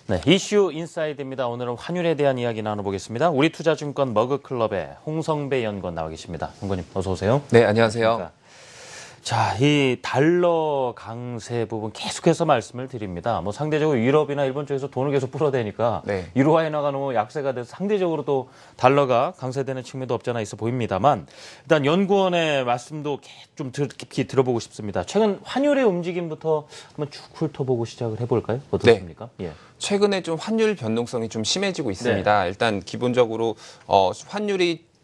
네, 이슈 인사이드입니다. 오늘은 환율에 대한 이야기 나눠보겠습니다. 우리투자증권 머그클럽의 홍성배 연구원 나와 계십니다. 연구원님 어서 오세요. 네, 안녕하세요. 안녕하십니까. 자, 이 달러 강세 부분 계속해서 말씀을 드립니다. 뭐 상대적으로 유럽이나 일본 쪽에서 돈을 계속 풀어대니까 네. 유로 화인화가 너무 약세가 돼서 상대적으로 또 달러가 강세되는 측면도 없지 않아 있어 보입니다만 일단 연구원의 말씀도 좀 깊이 들어보고 싶습니다. 최근 환율의 움직임부터 한번 쭉 훑어보고 시작을 해볼까요? 어떻습니까? 네. 예. 최근에 좀 환율 변동성이 좀 심해지고 있습니다. 네. 일단 기본적으로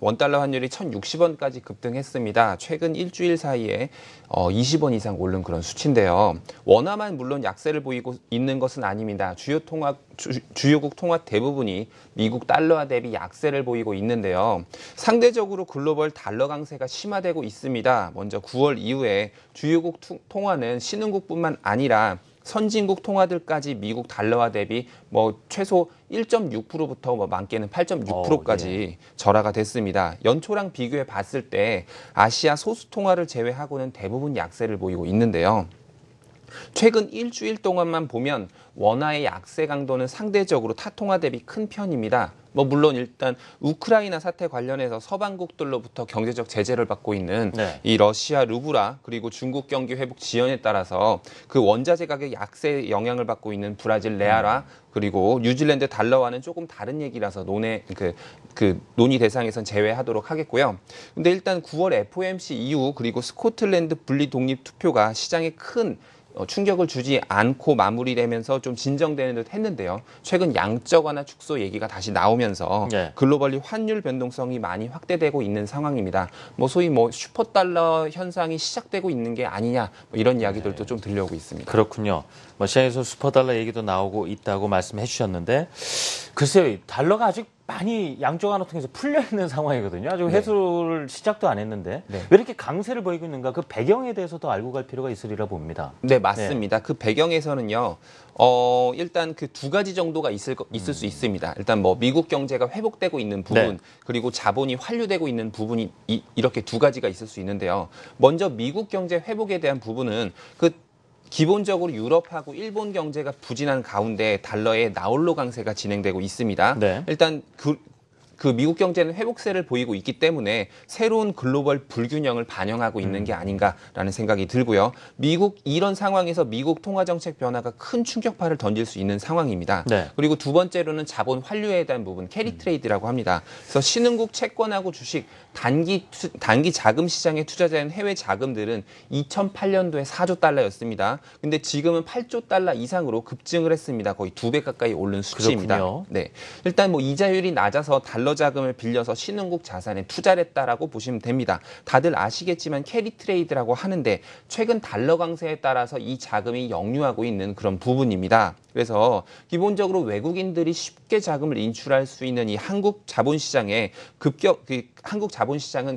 원달러 환율이 1,060원까지 급등했습니다. 최근 일주일 사이에 20원 이상 오른 그런 수치인데요. 원화만 물론 약세를 보이고 있는 것은 아닙니다. 주요국 통화 대부분이 미국 달러화 대비 약세를 보이고 있는데요. 상대적으로 글로벌 달러 강세가 심화되고 있습니다. 먼저 9월 이후에 주요국 통화는 신흥국뿐만 아니라 선진국 통화들까지 미국 달러화 대비 최소 1.6%부터 많게는 8.6%까지 절하가 됐습니다. 연초랑 비교해 봤을 때 아시아 소수 통화를 제외하고는 대부분 약세를 보이고 있는데요. 최근 일주일 동안만 보면 원화의 약세 강도는 상대적으로 타 통화 대비 큰 편입니다. 물론 일단 우크라이나 사태 관련해서 서방국들로부터 경제적 제재를 받고 있는 이 러시아 루블화 그리고 중국 경기 회복 지연에 따라서 그 원자재 가격 약세 영향을 받고 있는 브라질 레알화 그리고 뉴질랜드 달러와는 조금 다른 얘기라서 논의 대상에선 제외하도록 하겠고요. 근데 일단 9월 FOMC 이후 그리고 스코틀랜드 분리 독립 투표가 시장에 큰 충격을 주지 않고 마무리되면서 좀 진정되는 듯 했는데요. 최근 양적 완화 축소 얘기가 다시 나오면서 글로벌리 환율 변동성이 많이 확대되고 있는 상황입니다. 소위 슈퍼달러 현상이 시작되고 있는 게 아니냐 이런 이야기들도 좀 들려오고 있습니다. 그렇군요. 시장에서 슈퍼달러 얘기도 나오고 있다고 말씀해 주셨는데 글쎄요. 달러가 아직 많이 양적 완화 통해서 풀려 있는 상황이거든요. 아직 회수를 시작도 안 했는데 왜 이렇게 강세를 보이고 있는가? 그 배경에 대해서도 알고 갈 필요가 있으리라 봅니다. 네, 맞습니다. 그 배경에서는요. 일단 그 두 가지 정도가 있을 수 있습니다. 일단 미국 경제가 회복되고 있는 부분 그리고 자본이 환류되고 있는 부분이 이렇게 두 가지가 있을 수 있는데요. 먼저 미국 경제 회복에 대한 부분은 기본적으로 유럽하고 일본 경제가 부진한 가운데 달러의 나홀로 강세가 진행되고 있습니다. 일단 그 미국 경제는 회복세를 보이고 있기 때문에 새로운 글로벌 불균형을 반영하고 있는 게 아닌가라는 생각이 들고요. 이런 상황에서 미국 통화정책 변화가 큰 충격파를 던질 수 있는 상황입니다. 그리고 두 번째로는 자본 환류에 대한 부분, 캐리 트레이드라고 합니다. 그래서 신흥국 채권하고 주식, 단기 자금 시장에 투자된 해외 자금들은 2008년도에 4조 달러였습니다. 근데 지금은 8조 달러 이상으로 급증을 했습니다. 거의 2배 가까이 오른 수치입니다. 네. 일단 이자율이 낮아서 달러 자금을 빌려서 신흥국 자산에 투자를 했다라고 보시면 됩니다. 다들 아시겠지만 캐리 트레이드라고 하는데 최근 달러 강세에 따라서 이 자금이 역류하고 있는 그런 부분입니다. 그래서 기본적으로 외국인들이 쉽게 자금을 인출할 수 있는 이 한국 자본시장은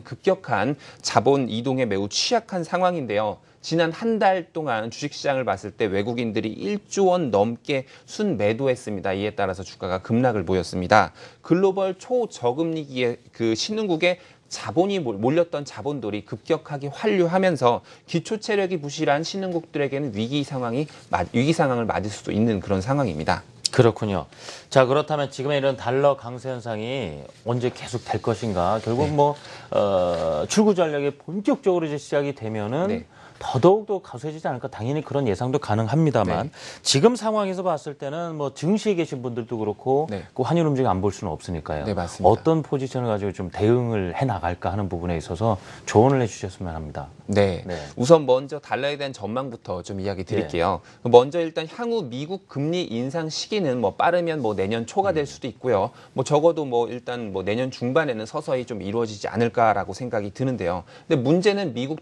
급격한 자본 이동에 매우 취약한 상황인데요. 지난 한 달 동안 주식시장을 봤을 때 외국인들이 1조 원 넘게 순매도했습니다. 이에 따라서 주가가 급락을 보였습니다. 글로벌 초저금리기에 신흥국에 자본이 몰렸던 자본들이 급격하게 환류하면서 기초 체력이 부실한 신흥국들에게는 위기 상황을 맞을 수도 있는 그런 상황입니다. 그렇군요. 자, 그렇다면 지금의 이런 달러 강세 현상이 언제 계속 될 것인가? 결국 출구 전략이 본격적으로 이제 시작이 되면은 더더욱더 가수해지지 않을까 당연히 그런 예상도 가능합니다만 지금 상황에서 봤을 때는 증시에 계신 분들도 그렇고 그 환율 움직임 안 볼 수는 없으니까요. 네, 맞습니다. 어떤 포지션을 가지고 좀 대응을 해 나갈까 하는 부분에 있어서 조언을 해주셨으면 합니다. 우선 먼저 달러에 대한 전망부터 좀 이야기 드릴게요. 먼저 일단 향후 미국 금리 인상 시기는 빠르면 내년 초가 될 수도 있고요. 적어도 일단 내년 중반에는 서서히 좀 이루어지지 않을까라고 생각이 드는데요. 근데 문제는 미국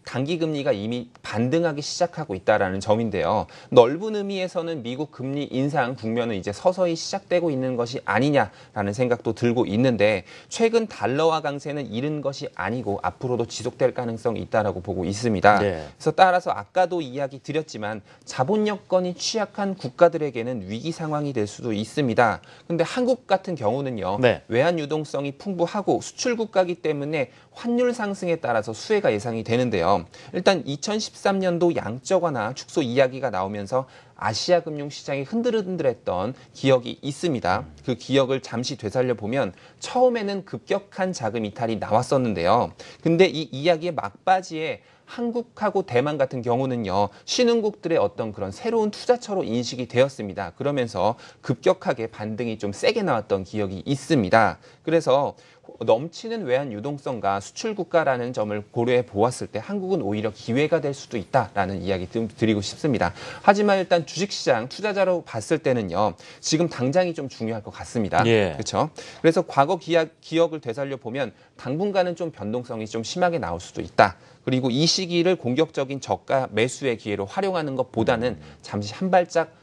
단기 금리가 이미 반등하기 시작하고 있다라는 점인데요. 넓은 의미에서는 미국 금리 인상 국면은 이제 서서히 시작되고 있는 것이 아니냐라는 생각도 들고 있는데 최근 달러화 강세는 이른 것이 아니고 앞으로도 지속될 가능성이 있다라고 보고 있습니다. 그래서 따라서 아까도 이야기 드렸지만 자본 여건이 취약한 국가들에게는 위기 상황이 될 수도 있습니다. 근데 한국 같은 경우는요. 외환 유동성이 풍부하고 수출 국가이기 때문에 환율 상승에 따라서 수혜가 예상이 되는데요. 일단 2013년도 양적 완화 축소 이야기가 나오면서 아시아 금융시장이 흔들흔들했던 기억이 있습니다. 그 기억을 잠시 되살려 보면 처음에는 급격한 자금 이탈이 나왔었는데요. 근데 이 이야기의 막바지에 한국하고 대만 같은 경우는요, 신흥국들의 어떤 그런 새로운 투자처로 인식이 되었습니다. 그러면서 급격하게 반등이 좀 세게 나왔던 기억이 있습니다. 그래서 넘치는 외환 유동성과 수출 국가라는 점을 고려해 보았을 때 한국은 오히려 기회가 될 수도 있다라는 이야기 좀 드리고 싶습니다. 하지만 일단 주식시장 투자자로 봤을 때는요, 지금 당장이 좀 중요할 것 같습니다. 예. 그렇죠? 그래서 과거 기억을 되살려 보면 당분간은 좀 변동성이 좀 심하게 나올 수도 있다. 그리고 이 시기를 공격적인 저가 매수의 기회로 활용하는 것보다는 잠시 한 발짝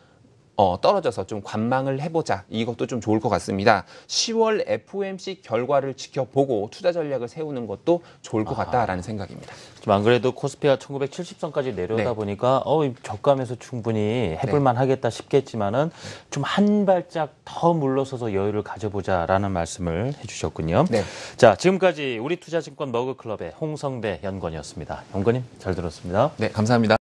떨어져서 좀 관망을 해보자. 이것도 좀 좋을 것 같습니다. 10월 FOMC 결과를 지켜보고 투자 전략을 세우는 것도 좋을 것 같다라는 생각입니다. 좀 안 그래도 코스피가 1970선까지 내려오다 네. 보니까 저가면서 충분히 해볼만 네. 하겠다 싶겠지만은 좀 한 발짝 더 물러서서 여유를 가져보자라는 말씀을 해주셨군요. 네. 자, 지금까지 우리 투자증권 머그클럽의 홍성배 연구원이었습니다. 연구원님 잘 들었습니다. 네, 감사합니다.